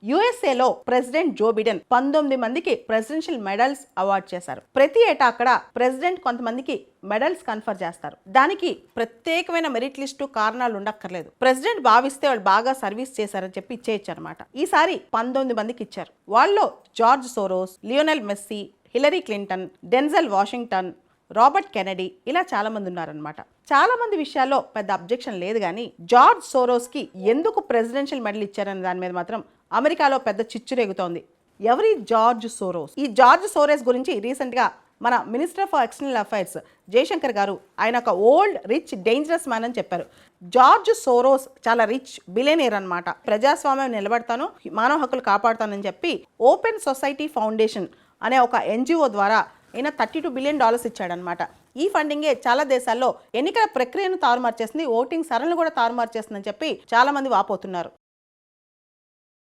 యుఎస్ఏలో president Joe Biden 19 మందికి presidential medals award చేశారు. ప్రతి ఏటా అక్కడ ప్రెసిడెంట్ కొంతమందికి మెడల్స్ కన్ఫర్ చేస్తారు. దానికి ప్రత్యేకమైన మెరిట్ లిస్టు కారణాలు ఉండక్కర్లేదు. ప్రెసిడెంట్ భావిస్తే వాళ్ళు బాగా సర్వీస్ చేశారని చెప్పి ఇచ్చేయచ్చు అనమాట. ఈసారి 19 మందికి ఇచ్చారు. వాళ్ళలో George Soros, Lionel Messi, Hillary Clinton, Denzel Washington, Robert Kennedy ఇలా చాలా మంది ఉన్నారనమాట. చాలా మంది విషయాల్లో పెద్ద అబ్జెక్షన్ లేదు, కానీ జార్జ్ సోరోస్ కి ఎందుకు ప్రెసిడెన్షియల్ మెడల్ ఇచ్చారనే దాని మీద మాత్రం అమెరికాలో పెద్ద చిచ్చు రేగుతోంది. ఎవరి జార్జ్ సోరోస్? ఈ జార్జ్ సోరోస్ గురించి రీసెంట్ గా మన minister for external affairs Jaishankar garu ఆయన ఒక ఓల్డ్ రిచ్ డేంజరస్ మ్యాన్ అని చెప్పారు. జార్జ్ సోరోస్ చాలా రిచ్ బిలియనీర్ అనమాట. ప్రజాస్వామ్యం నిలబడతాను, మానవ హక్కులు కాపాడుతానని చెప్పి ఓపెన్ సొసైటీ ఫౌండేషన్ అనే ఒక ఎన్జిఓ ద్వారా ఈయన $32 బిలియన్ ఇచ్చాడనమాట. ఈ ఫండింగే చాలా దేశాల్లో ఎన్నికల ప్రక్రియను తారుమారు చేస్తుంది, ఓటింగ్ సరళను కూడా తారుమారు చేస్తుందని చెప్పి చాలా మంది వాపోతున్నారు.